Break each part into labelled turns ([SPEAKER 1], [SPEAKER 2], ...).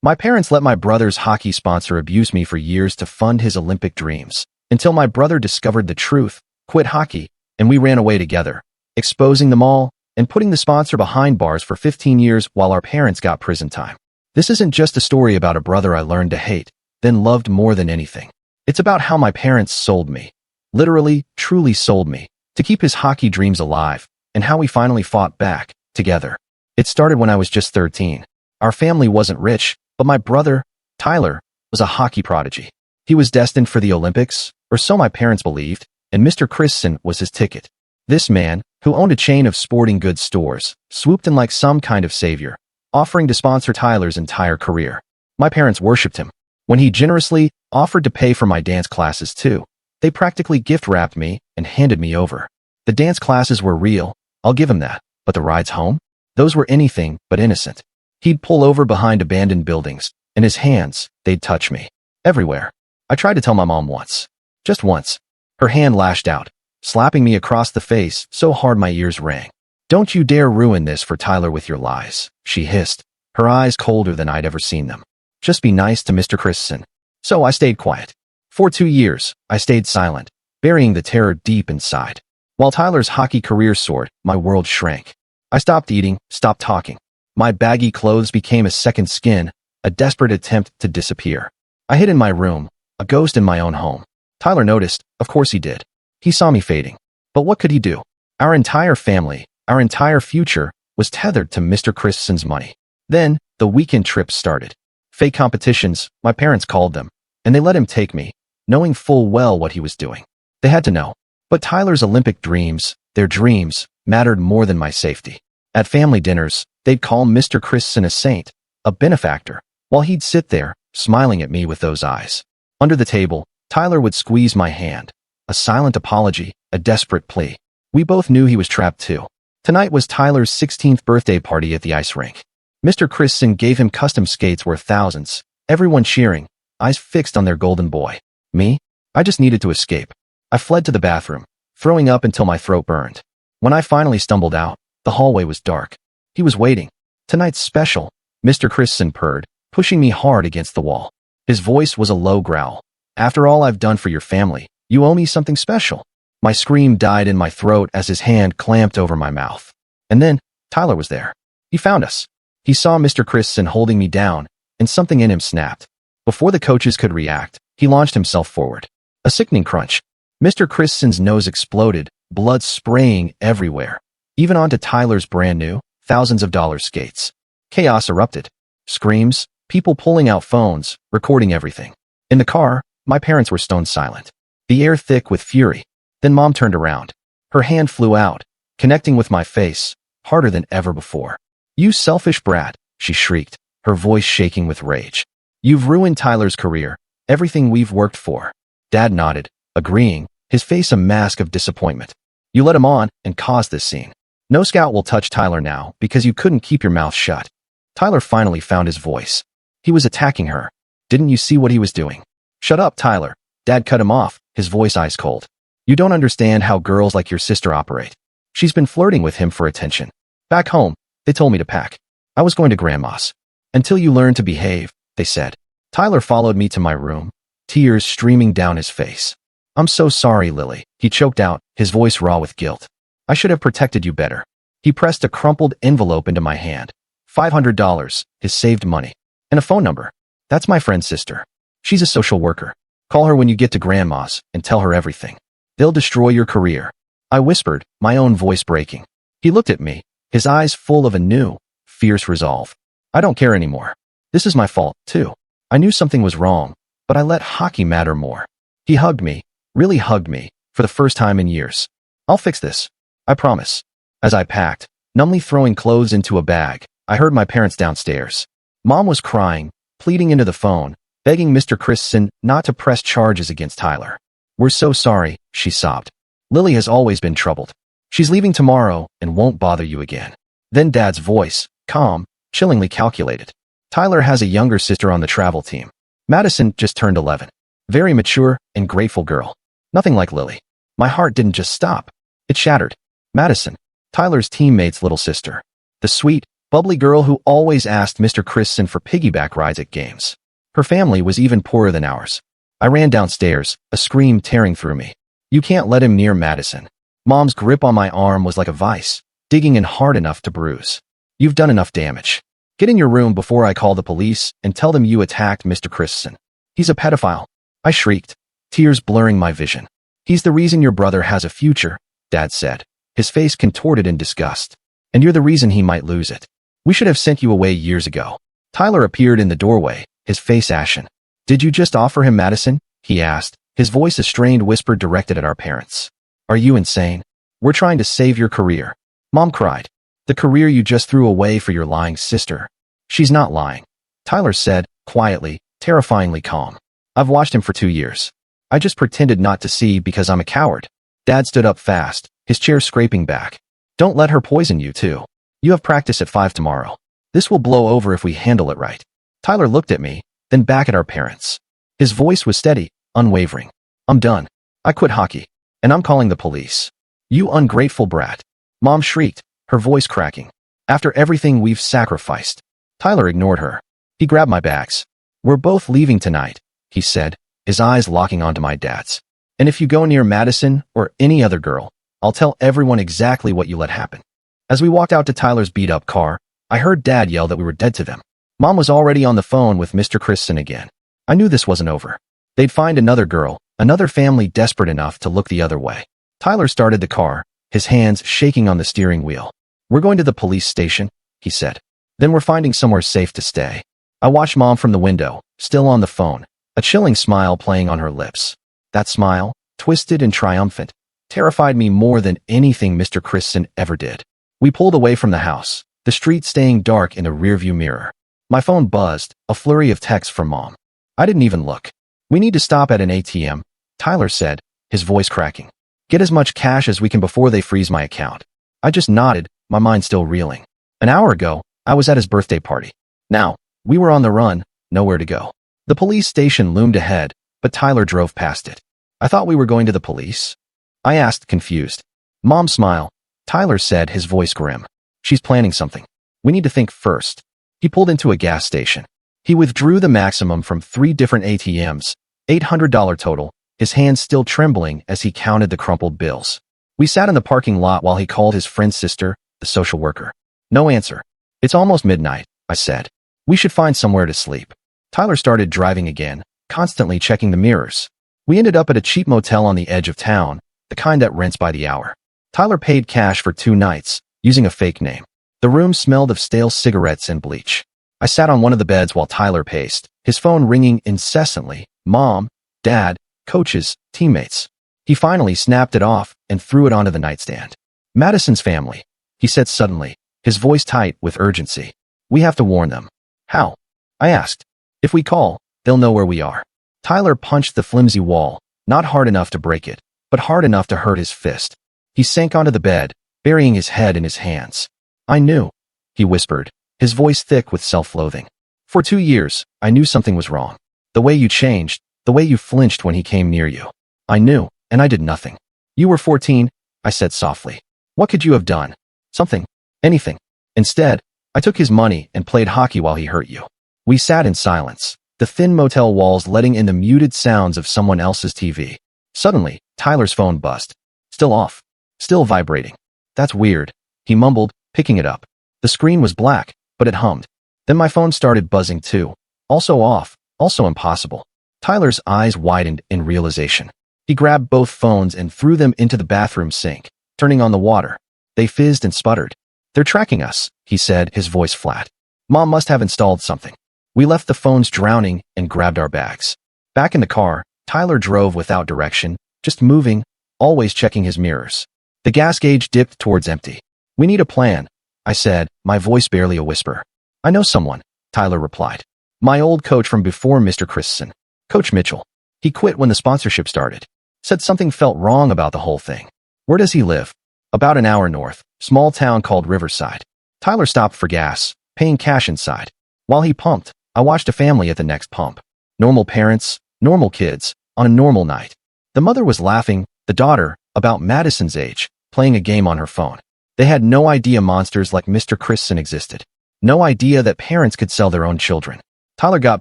[SPEAKER 1] My parents let my brother's hockey sponsor abuse me for years to fund his Olympic dreams, until my brother discovered the truth, quit hockey, and we ran away together, exposing them all and putting the sponsor behind bars for 15 years while our parents got prison time. This isn't just a story about a brother I learned to hate, then loved more than anything. It's about how my parents sold me, literally, truly sold me, to keep his hockey dreams alive, and how we finally fought back, together. It started when I was just 13. Our family wasn't rich, but my brother, Tyler, was a hockey prodigy. He was destined for the Olympics, or so my parents believed, and Mr. Christensen was his ticket. This man, who owned a chain of sporting goods stores, swooped in like some kind of savior, offering to sponsor Tyler's entire career. My parents worshipped him. When he generously offered to pay for my dance classes too, they practically gift-wrapped me and handed me over. The dance classes were real, I'll give him that, but the rides home? Those were anything but innocent. He'd pull over behind abandoned buildings, and his hands, they'd touch me. Everywhere. I tried to tell my mom once. Just once. Her hand lashed out, slapping me across the face so hard my ears rang. "Don't you dare ruin this for Tyler with your lies," she hissed, her eyes colder than I'd ever seen them. "Just be nice to Mr. Christensen." So I stayed quiet. For 2 years, I stayed silent, burying the terror deep inside. While Tyler's hockey career soared, my world shrank. I stopped eating, stopped talking. My baggy clothes became a second skin, a desperate attempt to disappear. I hid in my room, a ghost in my own home. Tyler noticed, of course he did. He saw me fading. But what could he do? Our entire family, our entire future, was tethered to Mr. Christensen's money. Then, the weekend trips started. Fake competitions, my parents called them, and they let him take me, knowing full well what he was doing. They had to know. But Tyler's Olympic dreams, their dreams, mattered more than my safety. At family dinners, they'd call Mr. Christensen a saint, a benefactor, while he'd sit there, smiling at me with those eyes. Under the table, Tyler would squeeze my hand, a silent apology, a desperate plea. We both knew he was trapped too. Tonight was Tyler's 16th birthday party at the ice rink. Mr. Christensen gave him custom skates worth thousands, everyone cheering, eyes fixed on their golden boy. Me? I just needed to escape. I fled to the bathroom, throwing up until my throat burned. When I finally stumbled out, the hallway was dark. He was waiting. "Tonight's special," Mr. Christensen purred, pushing me hard against the wall. His voice was a low growl. "After all I've done for your family, you owe me something special." My scream died in my throat as his hand clamped over my mouth. And then, Tyler was there. He found us. He saw Mr. Christensen holding me down, and something in him snapped. Before the coaches could react, he launched himself forward. A sickening crunch. Mr. Christensen's nose exploded, blood spraying everywhere, even onto Tyler's brand new, thousands of dollars skates. Chaos erupted. Screams, people pulling out phones, recording everything. In the car, my parents were stone silent, the air thick with fury. Then Mom turned around. Her hand flew out, connecting with my face, harder than ever before. "You selfish brat," she shrieked, her voice shaking with rage. "You've ruined Tyler's career, everything we've worked for." Dad nodded, agreeing, his face a mask of disappointment. "You let him on and caused this scene. No scout will touch Tyler now because you couldn't keep your mouth shut." Tyler finally found his voice. He was attacking her. "Didn't you see what he was doing?" "Shut up, Tyler." Dad cut him off, his voice ice cold. "You don't understand how girls like your sister operate. She's been flirting with him for attention. Back home, they told me to pack. I was going to Grandma's. Until you learn to behave, they said." Tyler followed me to my room, tears streaming down his face. "I'm so sorry, Lily," he choked out, his voice raw with guilt. "I should have protected you better." He pressed a crumpled envelope into my hand. $500, his saved money. And a phone number. "That's my friend's sister. She's a social worker. Call her when you get to Grandma's and tell her everything. They'll destroy your career." I whispered, my own voice breaking. He looked at me, his eyes full of a new, fierce resolve. "I don't care anymore. This is my fault, too. I knew something was wrong, but I let hockey matter more." He hugged me, really hugged me, for the first time in years. "I'll fix this. I promise." As I packed, numbly throwing clothes into a bag, I heard my parents downstairs. Mom was crying, pleading into the phone, begging Mr. Christensen not to press charges against Tyler. "We're so sorry," she sobbed. "Lily has always been troubled. She's leaving tomorrow and won't bother you again." Then Dad's voice, calm, chillingly calculated. "Tyler has a younger sister on the travel team. Madison just turned 11. Very mature and grateful girl. Nothing like Lily." My heart didn't just stop. It shattered. Madison, Tyler's teammate's little sister. The sweet, bubbly girl who always asked Mr. Christensen for piggyback rides at games. Her family was even poorer than ours. I ran downstairs, a scream tearing through me. You can't let him near Madison. Mom's grip on my arm was like a vice, digging in hard enough to bruise. You've done enough damage. Get in your room before I call the police and tell them you attacked Mr. Christensen. He's a pedophile. I shrieked, tears blurring my vision. He's the reason your brother has a future, Dad said, his face contorted in disgust. And you're the reason he might lose it. We should have sent you away years ago. Tyler appeared in the doorway, his face ashen. Did you just offer him Madison? He asked, his voice a strained whisper directed at our parents. Are you insane? We're trying to save your career. Mom cried. The career you just threw away for your lying sister. She's not lying. Tyler said, quietly, terrifyingly calm. I've watched him for 2 years. I just pretended not to see because I'm a coward. Dad stood up fast, his chair scraping back. Don't let her poison you too. You have practice at 5 tomorrow. This will blow over if we handle it right. Tyler looked at me, then back at our parents. His voice was steady, unwavering. I'm done. I quit hockey. And I'm calling the police. You ungrateful brat. Mom shrieked, her voice cracking. After everything we've sacrificed. Tyler ignored her. He grabbed my bags. We're both leaving tonight, he said, his eyes locking onto my dad's. And if you go near Madison or any other girl, I'll tell everyone exactly what you let happen. As we walked out to Tyler's beat-up car, I heard Dad yell that we were dead to them. Mom was already on the phone with Mr. Christensen again. I knew this wasn't over. They'd find another girl, another family desperate enough to look the other way. Tyler started the car, his hands shaking on the steering wheel. We're going to the police station, he said. Then we're finding somewhere safe to stay. I watched Mom from the window, still on the phone, a chilling smile playing on her lips. That smile, twisted and triumphant, terrified me more than anything Mr. Christensen ever did. We pulled away from the house, the street staying dark in a rearview mirror. My phone buzzed, a flurry of texts from Mom. I didn't even look. We need to stop at an ATM, Tyler said, his voice cracking. Get as much cash as we can before they freeze my account. I just nodded, my mind still reeling. An hour ago, I was at his birthday party. Now, we were on the run, nowhere to go. The police station loomed ahead, but Tyler drove past it. I thought we were going to the police. I asked, confused. Mom smiled. Tyler said, his voice grim. She's planning something. We need to think first. He pulled into a gas station. He withdrew the maximum from 3 different ATMs, $800 total, his hands still trembling as he counted the crumpled bills. We sat in the parking lot while he called his friend's sister, the social worker. No answer. It's almost midnight, I said. We should find somewhere to sleep. Tyler started driving again, constantly checking the mirrors. We ended up at a cheap motel on the edge of town, the kind that rents by the hour. Tyler paid cash for 2 nights, using a fake name. The room smelled of stale cigarettes and bleach. I sat on one of the beds while Tyler paced, his phone ringing incessantly. Mom, Dad, coaches, teammates. He finally snapped it off and threw it onto the nightstand. Madison's family, he said suddenly, his voice tight with urgency. We have to warn them. How? I asked. If we call, they'll know where we are. Tyler punched the flimsy wall, not hard enough to break it, but hard enough to hurt his fist. He sank onto the bed, burying his head in his hands. I knew, he whispered, his voice thick with self-loathing. For 2 years, I knew something was wrong. The way you changed, the way you flinched when he came near you. I knew, and I did nothing. You were 14, I said softly. What could you have done? Something. Anything. Instead, I took his money and played hockey while he hurt you. We sat in silence, the thin motel walls letting in the muted sounds of someone else's TV. Suddenly, Tyler's phone buzzed. Still off. Still vibrating. That's weird, he mumbled, picking it up. The screen was black, but it hummed. Then my phone started buzzing too. Also off, also impossible. Tyler's eyes widened in realization. He grabbed both phones and threw them into the bathroom sink, turning on the water. They fizzed and sputtered. They're tracking us, he said, his voice flat. Mom must have installed something. We left the phones drowning and grabbed our bags. Back in the car, Tyler drove without direction, just moving, always checking his mirrors. The gas gauge dipped towards empty. We need a plan, I said, my voice barely a whisper. I know someone, Tyler replied. My old coach from before Mr. Christensen. Coach Mitchell. He quit when the sponsorship started. Said something felt wrong about the whole thing. Where does he live? About an hour north, small town called Riverside. Tyler stopped for gas, paying cash inside. While he pumped, I watched a family at the next pump. Normal parents, normal kids, on a normal night. The mother was laughing, the daughter, about Madison's age, playing a game on her phone. They had no idea monsters like Mr. Christensen existed. No idea that parents could sell their own children. Tyler got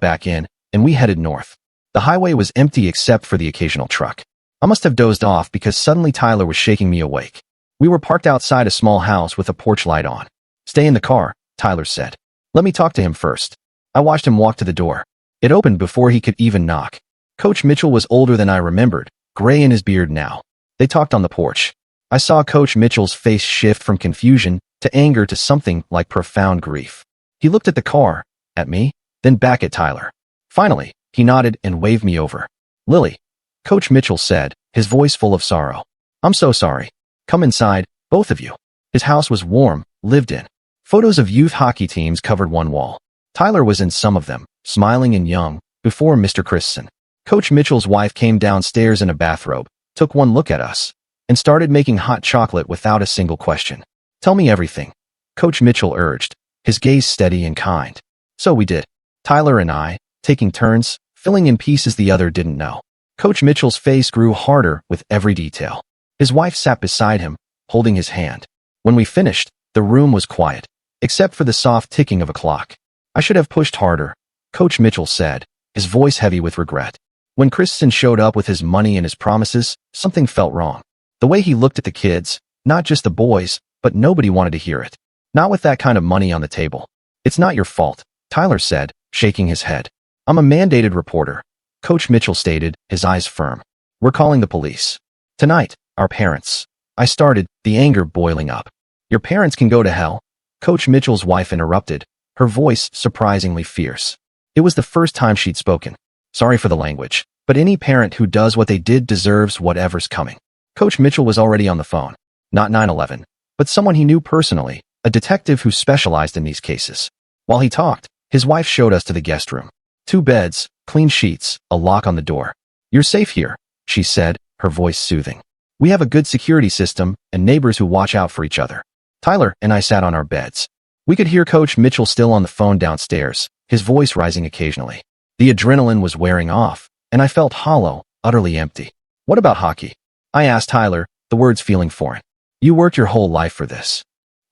[SPEAKER 1] back in, and we headed north. The highway was empty except for the occasional truck. I must have dozed off because suddenly Tyler was shaking me awake. We were parked outside a small house with a porch light on. "Stay in the car," Tyler said. "Let me talk to him first." I watched him walk to the door. It opened before he could even knock. Coach Mitchell was older than I remembered, gray in his beard now. They talked on the porch. I saw Coach Mitchell's face shift from confusion to anger to something like profound grief. He looked at the car, at me, then back at Tyler. Finally, he nodded and waved me over. "Lily," Coach Mitchell said, his voice full of sorrow. "I'm so sorry. Come inside, both of you." His house was warm, lived in. Photos of youth hockey teams covered one wall. Tyler was in some of them, smiling and young, before Mr. Christensen. Coach Mitchell's wife came downstairs in a bathrobe, took one look at us, and started making hot chocolate without a single question. "Tell me everything," Coach Mitchell urged, his gaze steady and kind. So we did. Tyler and I, taking turns, filling in pieces the other didn't know. Coach Mitchell's face grew harder with every detail. His wife sat beside him, holding his hand. When we finished, the room was quiet, except for the soft ticking of a clock. "I should have pushed harder," Coach Mitchell said, his voice heavy with regret. When Christensen showed up with his money and his promises, something felt wrong. The way he looked at the kids, not just the boys, but nobody wanted to hear it. Not with that kind of money on the table. "It's not your fault," Tyler said, shaking his head. "I'm a mandated reporter," Coach Mitchell stated, his eyes firm. "We're calling the police. Tonight, our parents." I started, the anger boiling up. "Your parents can go to hell," Coach Mitchell's wife interrupted, her voice surprisingly fierce. It was the first time she'd spoken. "Sorry for the language, but any parent who does what they did deserves whatever's coming." Coach Mitchell was already on the phone. Not 911, but someone he knew personally, a detective who specialized in these cases. While he talked, his wife showed us to the guest room. 2 beds, clean sheets, a lock on the door. "You're safe here," she said, her voice soothing. "We have a good security system and neighbors who watch out for each other." Tyler and I sat on our beds. We could hear Coach Mitchell still on the phone downstairs, his voice rising occasionally. The adrenaline was wearing off, and I felt hollow, utterly empty. "What about hockey?" I asked Tyler, the words feeling foreign. "You worked your whole life for this."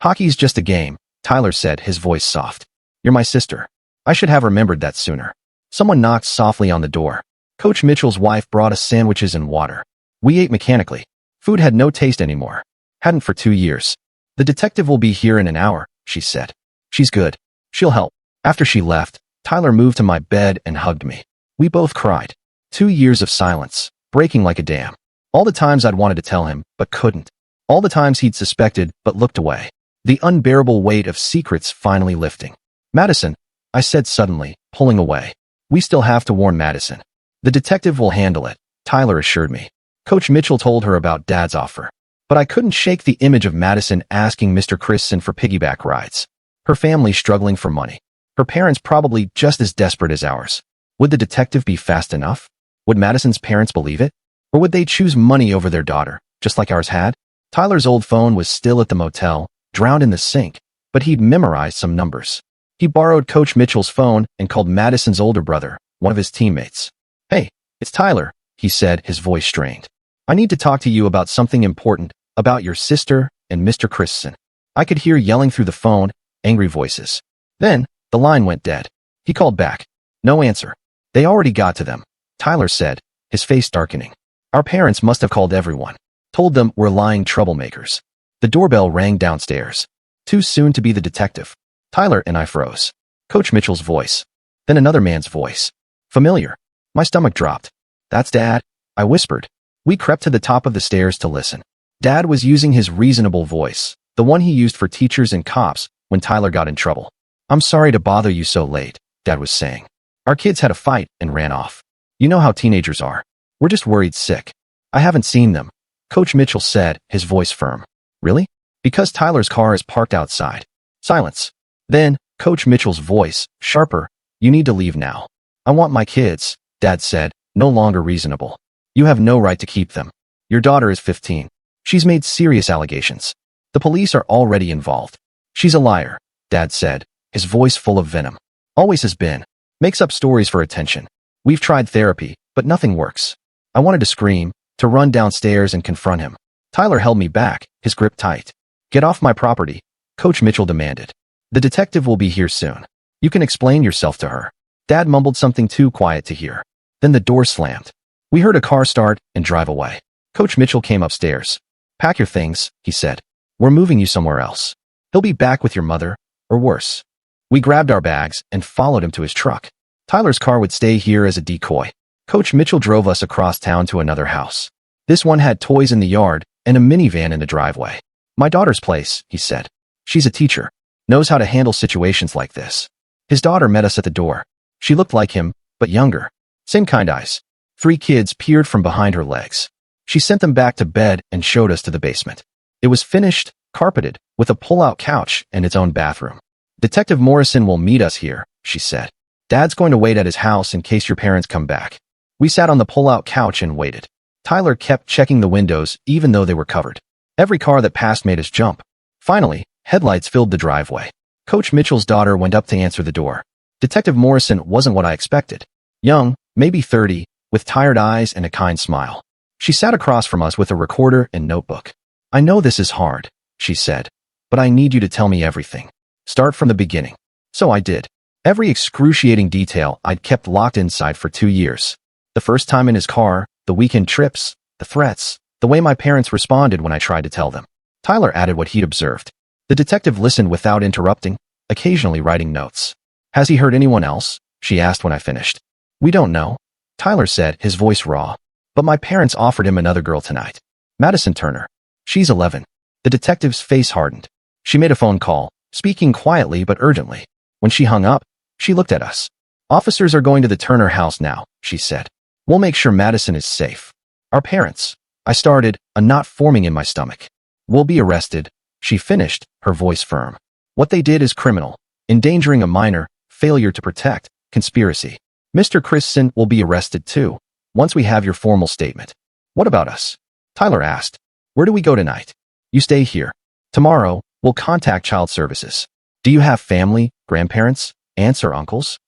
[SPEAKER 1] "Hockey's just a game," Tyler said, his voice soft. "You're my sister. I should have remembered that sooner." Someone knocked softly on the door. Coach Mitchell's wife brought us sandwiches and water. We ate mechanically. Food had no taste anymore. Hadn't for 2 years. "The detective will be here in an hour," she said. "She's good. She'll help." After she left, Tyler moved to my bed and hugged me. We both cried. 2 years of silence, breaking like a dam. All the times I'd wanted to tell him, but couldn't. All the times he'd suspected, but looked away. The unbearable weight of secrets finally lifting. "Madison," I said suddenly, pulling away. "We still have to warn Madison. The detective will handle it," Tyler assured me. Coach Mitchell told her about Dad's offer. But I couldn't shake the image of Madison asking Mr. Christensen for piggyback rides. Her family struggling for money. Her parents probably just as desperate as ours. Would the detective be fast enough? Would Madison's parents believe it? Or would they choose money over their daughter, just like ours had? Tyler's old phone was still at the motel, drowned in the sink, but he'd memorized some numbers. He borrowed Coach Mitchell's phone and called Madison's older brother, one of his teammates. "Hey, it's Tyler," he said, his voice strained. "I need to talk to you about something important, about your sister and Mr. Christensen." I could hear yelling through the phone, angry voices. Then, the line went dead. He called back. No answer. "They already got to them," Tyler said, his face darkening. "Our parents must have called everyone. Told them we're lying troublemakers." The doorbell rang downstairs. Too soon to be the detective. Tyler and I froze. Coach Mitchell's voice. Then another man's voice. Familiar. My stomach dropped. "That's Dad," I whispered. We crept to the top of the stairs to listen. Dad was using his reasonable voice, the one he used for teachers and cops when Tyler got in trouble. "I'm sorry to bother you so late," Dad was saying. "Our kids had a fight and ran off. You know how teenagers are. We're just worried sick." "I haven't seen them," Coach Mitchell said, his voice firm. "Really?" "Because Tyler's car is parked outside." Silence. Then, Coach Mitchell's voice, sharper. "You need to leave now." "I want my kids," Dad said, no longer reasonable. "You have no right to keep them. Your daughter is 15. She's made serious allegations. The police are already involved." "She's a liar," Dad said, his voice full of venom. "Always has been. Makes up stories for attention. We've tried therapy, but nothing works." I wanted to scream, to run downstairs and confront him. Tyler held me back, his grip tight. "Get off my property," Coach Mitchell demanded. The detective will be here soon. You can explain yourself to her. Dad mumbled something too quiet to hear. Then the door slammed. We heard a car start and drive away. Coach Mitchell came upstairs. Pack your things, he said. We're moving you somewhere else. He'll be back with your mother, or worse. We grabbed our bags and followed him to his truck. Tyler's car would stay here as a decoy. Coach Mitchell drove us across town to another house. This one had toys in the yard and a minivan in the driveway. My daughter's place, he said. She's a teacher. Knows how to handle situations like this. His daughter met us at the door. She looked like him, but younger. Same kind eyes. 3 kids peered from behind her legs. She sent them back to bed and showed us to the basement. It was finished, carpeted, with a pull-out couch and its own bathroom. Detective Morrison will meet us here, she said. Dad's going to wait at his house in case your parents come back. We sat on the pull-out couch and waited. Tyler kept checking the windows even though they were covered. Every car that passed made us jump. Finally, headlights filled the driveway. Coach Mitchell's daughter went up to answer the door. Detective Morrison wasn't what I expected. Young, maybe 30, with tired eyes and a kind smile. She sat across from us with a recorder and notebook. I know this is hard, she said, but I need you to tell me everything. Start from the beginning. So I did. Every excruciating detail I'd kept locked inside for 2 years. The first time in his car, the weekend trips, the threats, the way my parents responded when I tried to tell them. Tyler added what he'd observed. The detective listened without interrupting, occasionally writing notes. Has he hurt anyone else? She asked when I finished. We don't know, Tyler said, his voice raw. But my parents offered him another girl tonight. Madison Turner. She's 11. The detective's face hardened. She made a phone call, speaking quietly but urgently. When she hung up, she looked at us. Officers are going to the Turner house now, she said. We'll make sure Madison is safe. Our parents. I started, a knot forming in my stomach. Will be arrested, she finished, her voice firm. What they did is criminal. Endangering a minor, failure to protect, conspiracy. Mr. Christensen will be arrested too, once we have your formal statement. What about us? Tyler asked. Where do we go tonight? You stay here. Tomorrow, we'll contact child services. Do you have family, grandparents, aunts or uncles?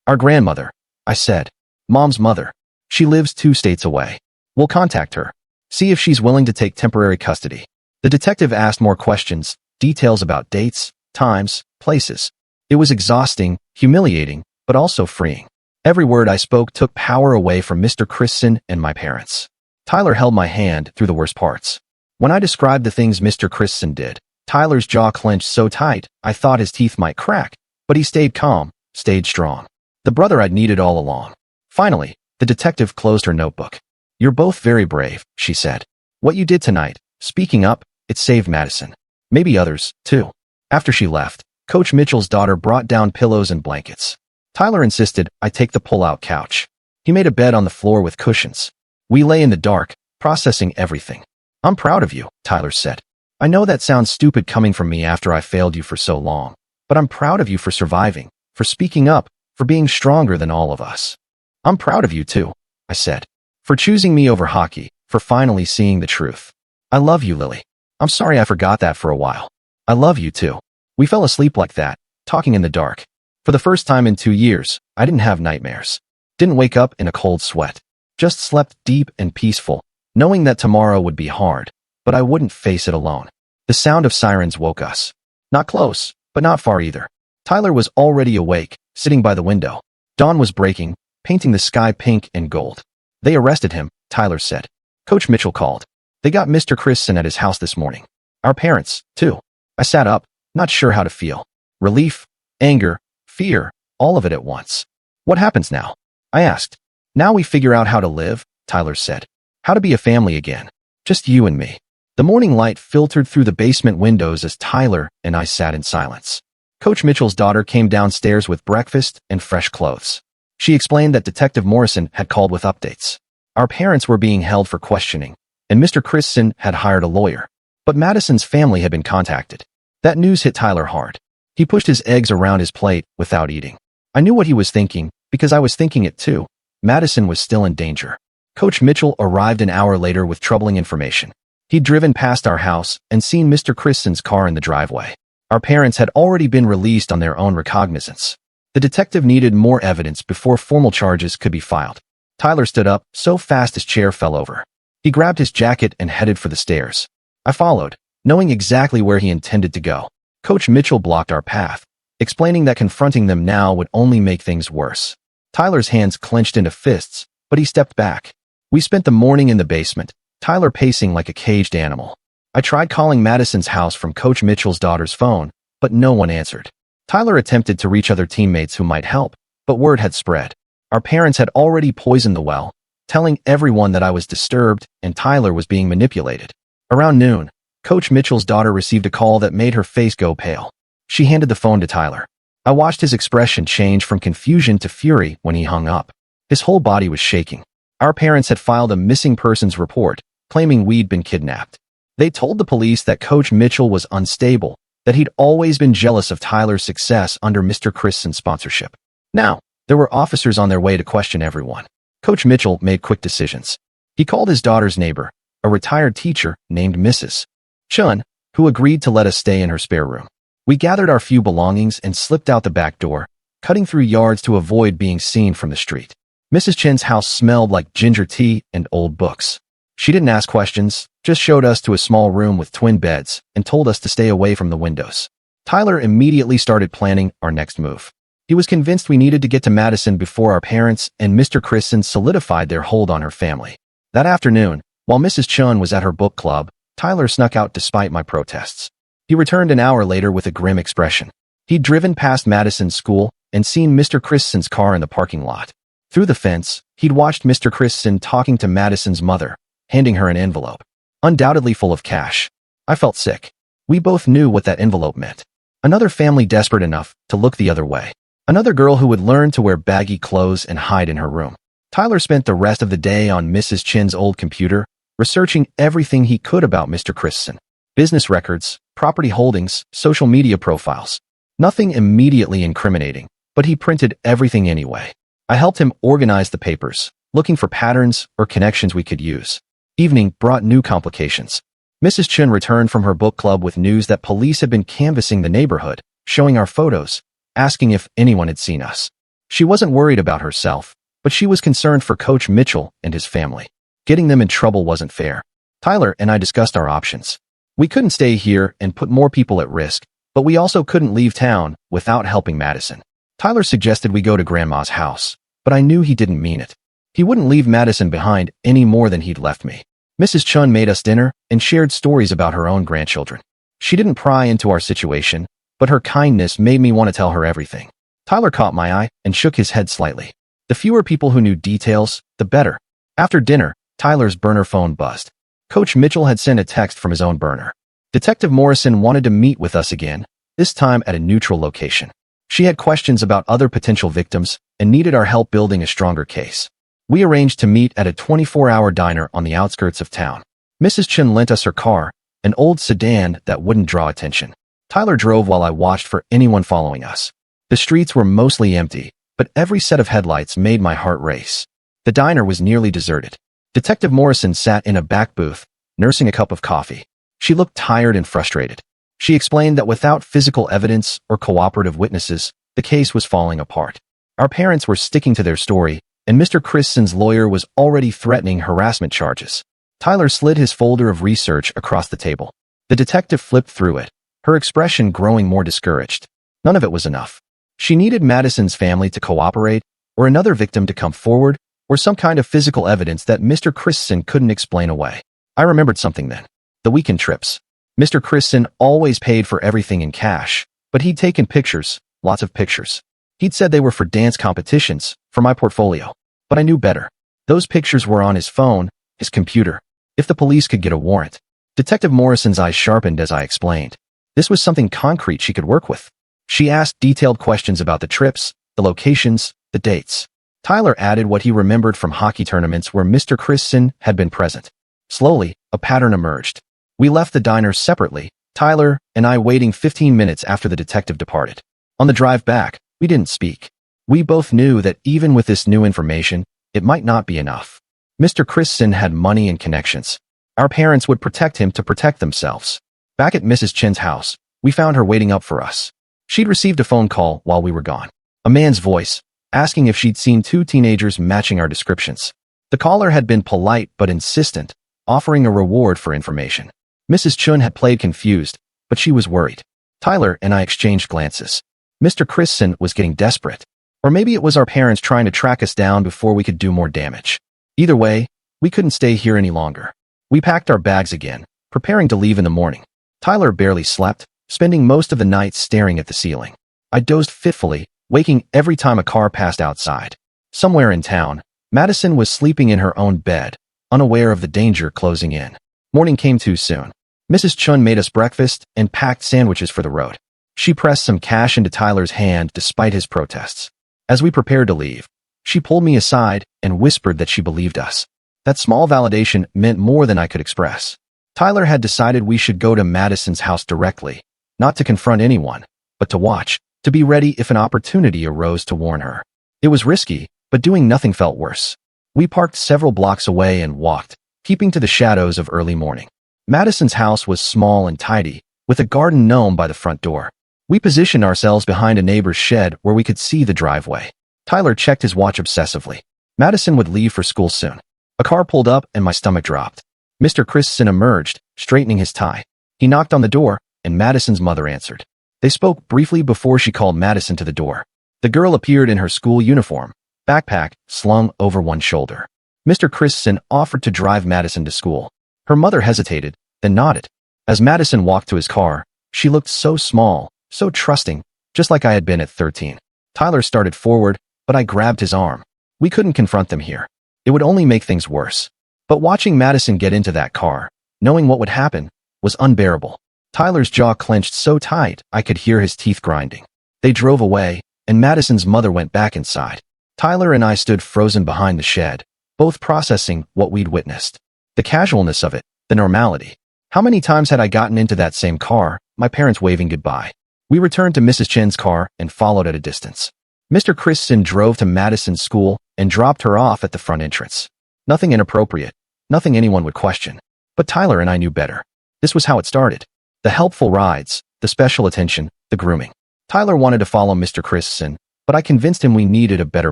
[SPEAKER 1] Our grandmother, I said. Mom's mother. She lives 2 states away. We'll contact her. See if she's willing to take temporary custody. The detective asked more questions, details about dates, times, places. It was exhausting, humiliating, but also freeing. Every word I spoke took power away from Mr. Christensen and my parents. Tyler held my hand through the worst parts. When I described the things Mr. Christensen did, Tyler's jaw clenched so tight I thought his teeth might crack, but he stayed calm, stayed strong. The brother I'd needed all along. Finally, the detective closed her notebook. You're both very brave, she said. What you did tonight, speaking up, it saved Madison. Maybe others, too. After she left, Coach Mitchell's daughter brought down pillows and blankets. Tyler insisted I take the pull-out couch. He made a bed on the floor with cushions. We lay in the dark, processing everything. I'm proud of you, Tyler said. I know that sounds stupid coming from me after I failed you for so long, but I'm proud of you for surviving, for speaking up, for being stronger than all of us. I'm proud of you too, I said. For choosing me over hockey, for finally seeing the truth. I love you, Lily. I'm sorry I forgot that for a while. I love you too. We fell asleep like that, talking in the dark. For the first time in 2 years, I didn't have nightmares. Didn't wake up in a cold sweat. Just slept deep and peaceful, knowing that tomorrow would be hard, but I wouldn't face it alone. The sound of sirens woke us. Not close, but not far either. Tyler was already awake, sitting by the window. Dawn was breaking, painting the sky pink and gold. They arrested him, Tyler said. Coach Mitchell called. They got Mr. Christensen at his house this morning. Our parents, too. I sat up, not sure how to feel. Relief, anger, fear, all of it at once. What happens now? I asked. Now we figure out how to live, Tyler said. How to be a family again. Just you and me. The morning light filtered through the basement windows as Tyler and I sat in silence. Coach Mitchell's daughter came downstairs with breakfast and fresh clothes. She explained that Detective Morrison had called with updates. Our parents were being held for questioning, and Mr. Christensen had hired a lawyer. But Madison's family had been contacted. That news hit Tyler hard. He pushed his eggs around his plate without eating. I knew what he was thinking, because I was thinking it too. Madison was still in danger. Coach Mitchell arrived an hour later with troubling information. He'd driven past our house and seen Mr. Christensen's car in the driveway. Our parents had already been released on their own recognizance. The detective needed more evidence before formal charges could be filed. Tyler stood up so fast his chair fell over. He grabbed his jacket and headed for the stairs. I followed, knowing exactly where he intended to go. Coach Mitchell blocked our path, explaining that confronting them now would only make things worse. Tyler's hands clenched into fists, but he stepped back. We spent the morning in the basement, Tyler pacing like a caged animal. I tried calling Madison's house from Coach Mitchell's daughter's phone, but no one answered. Tyler attempted to reach other teammates who might help, but word had spread. Our parents had already poisoned the well, telling everyone that I was disturbed and Tyler was being manipulated. Around noon, Coach Mitchell's daughter received a call that made her face go pale. She handed the phone to Tyler. I watched his expression change from confusion to fury when he hung up. His whole body was shaking. Our parents had filed a missing persons report, claiming we'd been kidnapped. They told the police that Coach Mitchell was unstable, that he'd always been jealous of Tyler's success under Mr. Christen's sponsorship. Now, there were officers on their way to question everyone. Coach Mitchell made quick decisions. He called his daughter's neighbor, a retired teacher named Mrs. Chun, who agreed to let us stay in her spare room. We gathered our few belongings and slipped out the back door, cutting through yards to avoid being seen from the street. Mrs. Chen's house smelled like ginger tea and old books. She didn't ask questions, just showed us to a small room with twin beds and told us to stay away from the windows. Tyler immediately started planning our next move. He was convinced we needed to get to Madison before our parents and Mr. Christen solidified their hold on her family. That afternoon, while Mrs. Chun was at her book club, Tyler snuck out despite my protests. He returned an hour later with a grim expression. He'd driven past Madison's school and seen Mr. Christen's car in the parking lot. Through the fence, he'd watched Mr. Christen talking to Madison's mother, handing her an envelope, undoubtedly full of cash. I felt sick. We both knew what that envelope meant. Another family desperate enough to look the other way. Another girl who would learn to wear baggy clothes and hide in her room. Tyler spent the rest of the day on Mrs. Chin's old computer, researching everything he could about Mr. Christen. Business records, property holdings, social media profiles. Nothing immediately incriminating, but he printed everything anyway. I helped him organize the papers, looking for patterns or connections we could use. Evening brought new complications. Mrs. Chun returned from her book club with news that police had been canvassing the neighborhood, showing our photos, asking if anyone had seen us. She wasn't worried about herself, but she was concerned for Coach Mitchell and his family. Getting them in trouble wasn't fair. Tyler and I discussed our options. We couldn't stay here and put more people at risk, but we also couldn't leave town without helping Madison. Tyler suggested we go to Grandma's house, but I knew he didn't mean it. He wouldn't leave Madison behind any more than he'd left me. Mrs. Chun made us dinner and shared stories about her own grandchildren. She didn't pry into our situation, but her kindness made me want to tell her everything. Tyler caught my eye and shook his head slightly. The fewer people who knew details, the better. After dinner, Tyler's burner phone buzzed. Coach Mitchell had sent a text from his own burner. Detective Morrison wanted to meet with us again, this time at a neutral location. She had questions about other potential victims and needed our help building a stronger case. We arranged to meet at a 24-hour diner on the outskirts of town. Mrs. Chin lent us her car, an old sedan that wouldn't draw attention. Tyler drove while I watched for anyone following us. The streets were mostly empty, but every set of headlights made my heart race. The diner was nearly deserted. Detective Morrison sat in a back booth, nursing a cup of coffee. She looked tired and frustrated. She explained that without physical evidence or cooperative witnesses, the case was falling apart. Our parents were sticking to their story, and Mr. Christen's lawyer was already threatening harassment charges. Tyler slid his folder of research across the table. The detective flipped through it, her expression growing more discouraged. None of it was enough. She needed Madison's family to cooperate, or another victim to come forward, or some kind of physical evidence that Mr. Christen couldn't explain away. I remembered something then. The weekend trips. Mr. Christen always paid for everything in cash, but he'd taken pictures, lots of pictures. He'd said they were for dance competitions, for my portfolio. But I knew better. Those pictures were on his phone, his computer. If the police could get a warrant. Detective Morrison's eyes sharpened as I explained. This was something concrete she could work with. She asked detailed questions about the trips, the locations, the dates. Tyler added what he remembered from hockey tournaments where Mr. Christen had been present. Slowly, a pattern emerged. We left the diner separately, Tyler and I waiting 15 minutes after the detective departed. On the drive back, we didn't speak. We both knew that even with this new information, it might not be enough. Mr. Christen had money and connections. Our parents would protect him to protect themselves. Back at Mrs. Chin's house, we found her waiting up for us. She'd received a phone call while we were gone. A man's voice, asking if she'd seen two teenagers matching our descriptions. The caller had been polite but insistent, offering a reward for information. Mrs. Chun had played confused, but she was worried. Tyler and I exchanged glances. Mr. Christensen was getting desperate. Or maybe it was our parents trying to track us down before we could do more damage. Either way, we couldn't stay here any longer. We packed our bags again, preparing to leave in the morning. Tyler barely slept, spending most of the night staring at the ceiling. I dozed fitfully, waking every time a car passed outside. Somewhere in town, Madison was sleeping in her own bed, unaware of the danger closing in. Morning came too soon. Mrs. Chun made us breakfast and packed sandwiches for the road. She pressed some cash into Tyler's hand despite his protests. As we prepared to leave, she pulled me aside and whispered that she believed us. That small validation meant more than I could express. Tyler had decided we should go to Madison's house directly, not to confront anyone, but to watch, to be ready if an opportunity arose to warn her. It was risky, but doing nothing felt worse. We parked several blocks away and walked, keeping to the shadows of early morning. Madison's house was small and tidy, with a garden gnome by the front door. We positioned ourselves behind a neighbor's shed where we could see the driveway. Tyler checked his watch obsessively. Madison would leave for school soon. A car pulled up and my stomach dropped. Mr. Christensen emerged, straightening his tie. He knocked on the door, and Madison's mother answered. They spoke briefly before she called Madison to the door. The girl appeared in her school uniform, backpack slung over one shoulder. Mr. Christensen offered to drive Madison to school. Her mother hesitated, then nodded. As Madison walked to his car, she looked so small, so trusting, just like I had been at 13. Tyler started forward, but I grabbed his arm. We couldn't confront them here. It would only make things worse. But watching Madison get into that car, knowing what would happen, was unbearable. Tyler's jaw clenched so tight I could hear his teeth grinding. They drove away, and Madison's mother went back inside. Tyler and I stood frozen behind the shed, both processing what we'd witnessed. The casualness of it, the normality. How many times had I gotten into that same car, my parents waving goodbye? We returned to Mrs. Chen's car and followed at a distance. Mr. Christensen drove to Madison's school and dropped her off at the front entrance. Nothing inappropriate, nothing anyone would question. But Tyler and I knew better. This was how it started. The helpful rides, the special attention, the grooming. Tyler wanted to follow Mr. Christensen, but I convinced him we needed a better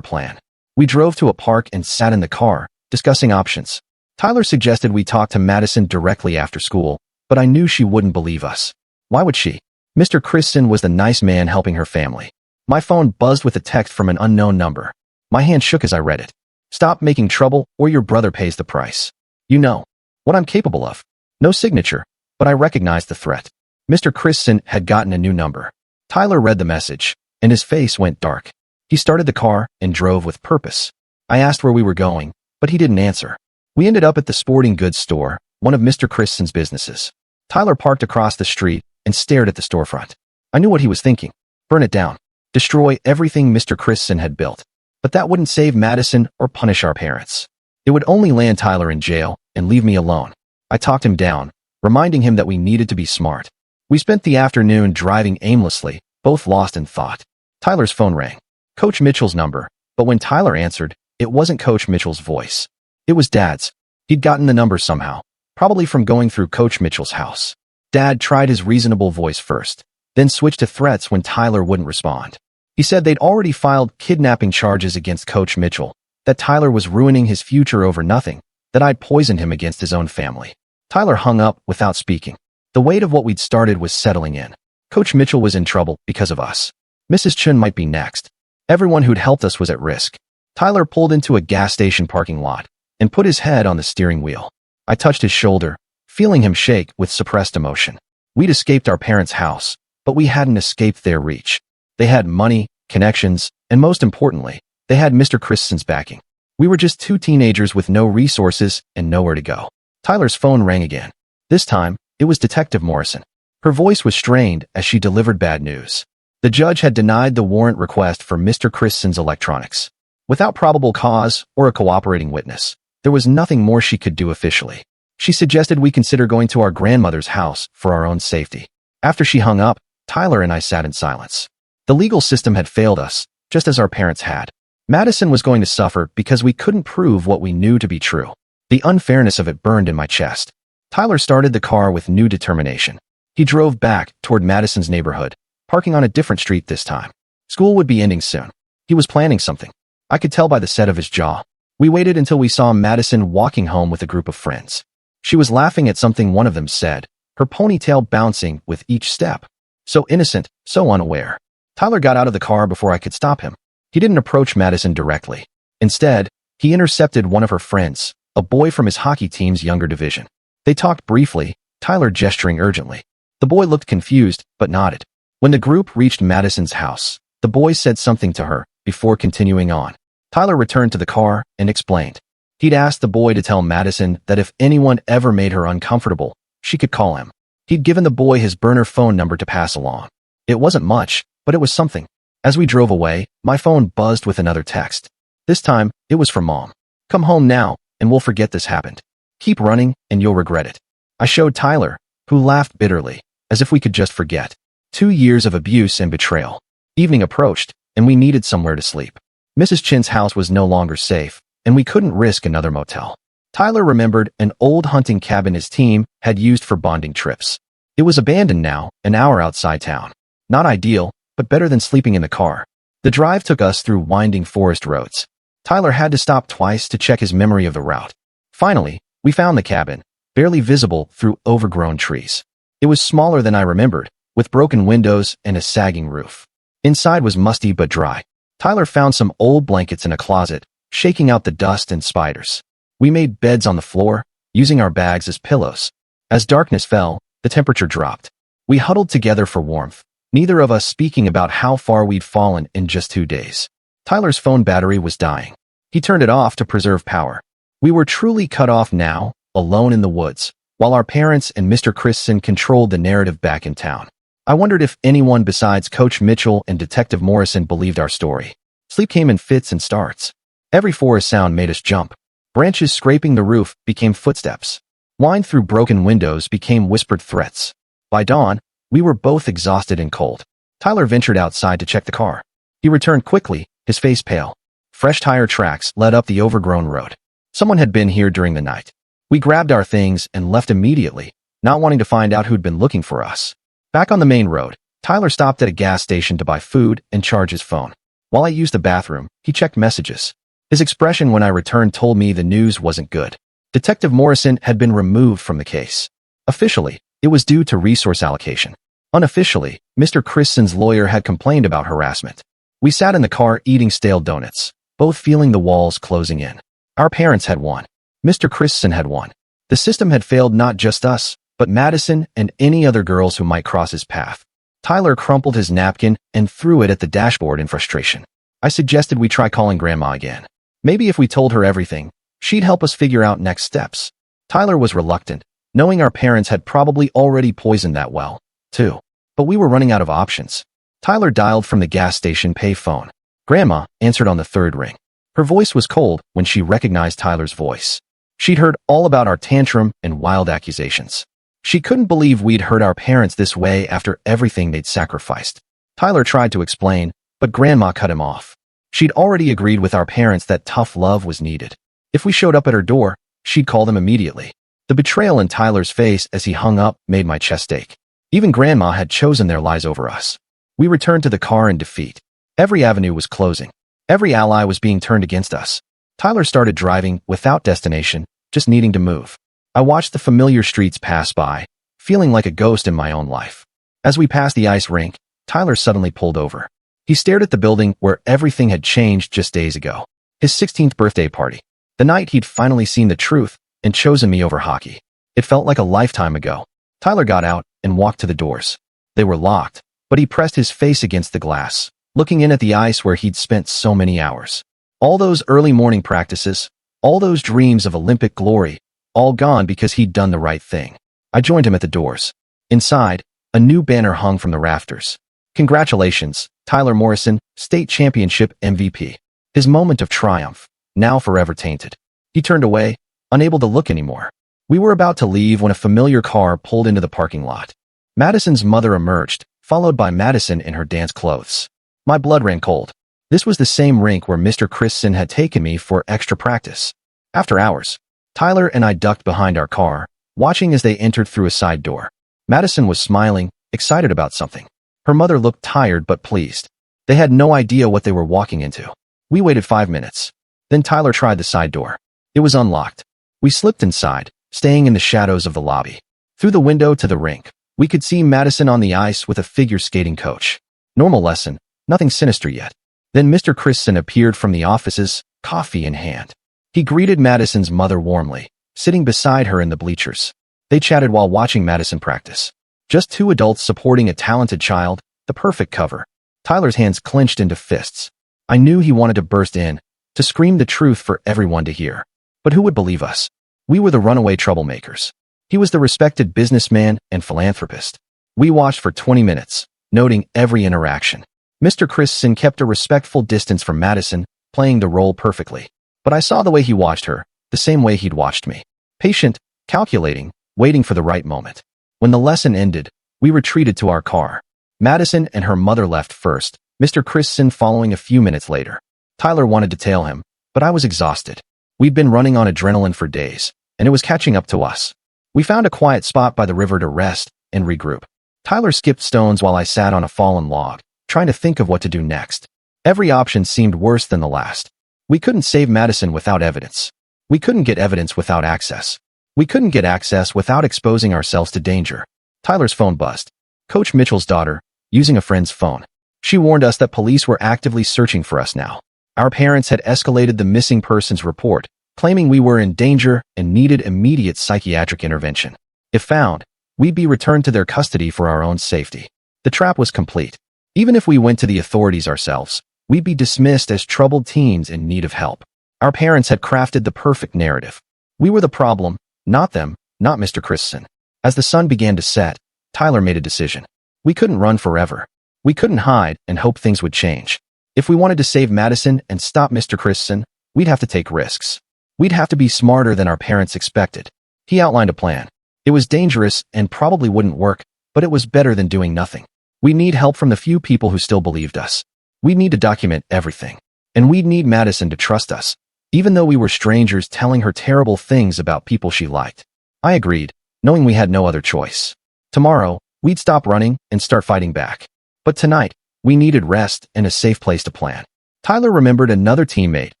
[SPEAKER 1] plan. We drove to a park and sat in the car, discussing options. Tyler suggested we talk to Madison directly after school, but I knew she wouldn't believe us. Why would she? Mr. Christensen was the nice man helping her family. My phone buzzed with a text from an unknown number. My hand shook as I read it. Stop making trouble or your brother pays the price. You know what I'm capable of. No signature, but I recognized the threat. Mr. Christensen had gotten a new number. Tyler read the message, and his face went dark. He started the car and drove with purpose. I asked where we were going, but he didn't answer. We ended up at the sporting goods store, one of Mr. Christensen's businesses. Tyler parked across the street and stared at the storefront. I knew what he was thinking. Burn it down. Destroy everything Mr. Christensen had built. But that wouldn't save Madison or punish our parents. It would only land Tyler in jail and leave me alone. I talked him down, reminding him that we needed to be smart. We spent the afternoon driving aimlessly, both lost in thought. Tyler's phone rang. Coach Mitchell's number, but when Tyler answered, it wasn't Coach Mitchell's voice. It was Dad's. He'd gotten the number somehow, probably from going through Coach Mitchell's house. Dad tried his reasonable voice first, then switched to threats when Tyler wouldn't respond. He said they'd already filed kidnapping charges against Coach Mitchell, that Tyler was ruining his future over nothing, that I'd poisoned him against his own family. Tyler hung up without speaking. The weight of what we'd started was settling in. Coach Mitchell was in trouble because of us. Mrs. Chun might be next. Everyone who'd helped us was at risk. Tyler pulled into a gas station parking lot and put his head on the steering wheel. I touched his shoulder, feeling him shake with suppressed emotion. We'd escaped our parents' house, but we hadn't escaped their reach. They had money, connections, and most importantly, they had Mr. Christensen's backing. We were just two teenagers with no resources and nowhere to go. Tyler's phone rang again. This time, it was Detective Morrison. Her voice was strained as she delivered bad news. The judge had denied the warrant request for Mr. Christensen's electronics. Without probable cause or a cooperating witness, there was nothing more she could do officially. She suggested we consider going to our grandmother's house for our own safety. After she hung up, Tyler and I sat in silence. The legal system had failed us, just as our parents had. Madison was going to suffer because we couldn't prove what we knew to be true. The unfairness of it burned in my chest. Tyler started the car with new determination. He drove back toward Madison's neighborhood, parking on a different street this time. School would be ending soon. He was planning something. I could tell by the set of his jaw. We waited until we saw Madison walking home with a group of friends. She was laughing at something one of them said, her ponytail bouncing with each step. So innocent, so unaware. Tyler got out of the car before I could stop him. He didn't approach Madison directly. Instead, he intercepted one of her friends, a boy from his hockey team's younger division. They talked briefly, Tyler gesturing urgently. The boy looked confused, but nodded. When the group reached Madison's house, the boy said something to her before continuing on. Tyler returned to the car and explained. He'd asked the boy to tell Madison that if anyone ever made her uncomfortable, she could call him. He'd given the boy his burner phone number to pass along. It wasn't much, but it was something. As we drove away, my phone buzzed with another text. This time, it was from Mom. Come home now, and we'll forget this happened. Keep running, and you'll regret it. I showed Tyler, who laughed bitterly, as if we could just forget. 2 years of abuse and betrayal. Evening approached, and we needed somewhere to sleep. Mrs. Chin's house was no longer safe, and we couldn't risk another motel. Tyler remembered an old hunting cabin his team had used for bonding trips. It was abandoned now, an hour outside town. Not ideal, but better than sleeping in the car. The drive took us through winding forest roads. Tyler had to stop twice to check his memory of the route. Finally, we found the cabin, barely visible through overgrown trees. It was smaller than I remembered, with broken windows and a sagging roof. Inside was musty but dry. Tyler found some old blankets in a closet, shaking out the dust and spiders. We made beds on the floor, using our bags as pillows. As darkness fell, the temperature dropped. We huddled together for warmth, neither of us speaking about how far we'd fallen in just 2 days. Tyler's phone battery was dying. He turned it off to preserve power. We were truly cut off now, alone in the woods, while our parents and Mr. Christensen controlled the narrative back in town. I wondered if anyone besides Coach Mitchell and Detective Morrison believed our story. Sleep came in fits and starts. Every forest sound made us jump. Branches scraping the roof became footsteps. Whine through broken windows became whispered threats. By dawn, we were both exhausted and cold. Tyler ventured outside to check the car. He returned quickly, his face pale. Fresh tire tracks led up the overgrown road. Someone had been here during the night. We grabbed our things and left immediately, not wanting to find out who'd been looking for us. Back on the main road, Tyler stopped at a gas station to buy food and charge his phone. While I used the bathroom, he checked messages. His expression when I returned told me the news wasn't good. Detective Morrison had been removed from the case. Officially, it was due to resource allocation. Unofficially, Mr. Christensen's lawyer had complained about harassment. We sat in the car eating stale donuts, both feeling the walls closing in. Our parents had won. Mr. Christensen had won. The system had failed not just us, but Madison and any other girls who might cross his path. Tyler crumpled his napkin and threw it at the dashboard in frustration. I suggested we try calling Grandma again. Maybe if we told her everything, she'd help us figure out next steps. Tyler was reluctant, knowing our parents had probably already poisoned that well, too. But we were running out of options. Tyler dialed from the gas station pay phone. Grandma answered on the third ring. Her voice was cold when she recognized Tyler's voice. She'd heard all about our tantrum and wild accusations. She couldn't believe we'd hurt our parents this way after everything they'd sacrificed. Tyler tried to explain, but Grandma cut him off. She'd already agreed with our parents that tough love was needed. If we showed up at her door, she'd call them immediately. The betrayal in Tyler's face as he hung up made my chest ache. Even Grandma had chosen their lies over us. We returned to the car in defeat. Every avenue was closing. Every ally was being turned against us. Tyler started driving without destination, just needing to move. I watched the familiar streets pass by, feeling like a ghost in my own life. As we passed the ice rink, Tyler suddenly pulled over. He stared at the building where everything had changed just days ago. His 16th birthday party. The night he'd finally seen the truth and chosen me over hockey. It felt like a lifetime ago. Tyler got out and walked to the doors. They were locked, but he pressed his face against the glass, looking in at the ice where he'd spent so many hours. All those early morning practices, all those dreams of Olympic glory, all gone because he'd done the right thing. I joined him at the doors. Inside, a new banner hung from the rafters. Congratulations, Tyler Morrison, state championship MVP. His moment of triumph, now forever tainted. He turned away, unable to look anymore. We were about to leave when a familiar car pulled into the parking lot. Madison's mother emerged, followed by Madison in her dance clothes. My blood ran cold. This was the same rink where Mr. Christensen had taken me for extra practice. After hours, Tyler and I ducked behind our car, watching as they entered through a side door. Madison was smiling, excited about something. Her mother looked tired but pleased. They had no idea what they were walking into. We waited 5 minutes. Then Tyler tried the side door. It was unlocked. We slipped inside, staying in the shadows of the lobby. Through the window to the rink, we could see Madison on the ice with a figure skating coach. Normal lesson, Nothing sinister yet. Then Mr. Christensen appeared from the offices, coffee in hand. He greeted Madison's mother warmly, sitting beside her in the bleachers. They chatted while watching Madison practice. Just two adults supporting a talented child, the perfect cover. Tyler's hands clenched into fists. I knew he wanted to burst in, to scream the truth for everyone to hear. But who would believe us? We were the runaway troublemakers. He was the respected businessman and philanthropist. We watched for 20 minutes, noting every interaction. Mr. Christensen kept a respectful distance from Madison, playing the role perfectly. But I saw the way he watched her, the same way he'd watched me. Patient, calculating, waiting for the right moment. When the lesson ended, we retreated to our car. Madison and her mother left first, Mr. Christensen following a few minutes later. Tyler wanted to tail him, but I was exhausted. We'd been running on adrenaline for days, and it was catching up to us. We found a quiet spot by the river to rest and regroup. Tyler skipped stones while I sat on a fallen log, trying to think of what to do next. Every option seemed worse than the last. We couldn't save Madison without evidence. We couldn't get evidence without access. We couldn't get access without exposing ourselves to danger. Tyler's phone buzzed. Coach Mitchell's daughter, using a friend's phone. She warned us that police were actively searching for us now. Our parents had escalated the missing persons report, claiming we were in danger and needed immediate psychiatric intervention. If found, we'd be returned to their custody for our own safety. The trap was complete. Even if we went to the authorities ourselves, we'd be dismissed as troubled teens in need of help. Our parents had crafted the perfect narrative. We were the problem, not them, not Mr. Christensen. As the sun began to set, Tyler made a decision. We couldn't run forever. We couldn't hide and hope things would change. If we wanted to save Madison and stop Mr. Christensen, we'd have to take risks. We'd have to be smarter than our parents expected. He outlined a plan. It was dangerous and probably wouldn't work, but it was better than doing nothing. We need help from the few people who still believed us. We'd need to document everything. And we'd need Madison to trust us, even though we were strangers telling her terrible things about people she liked. I agreed, knowing we had no other choice. Tomorrow, we'd stop running and start fighting back. But tonight, we needed rest and a safe place to plan. Tyler remembered another teammate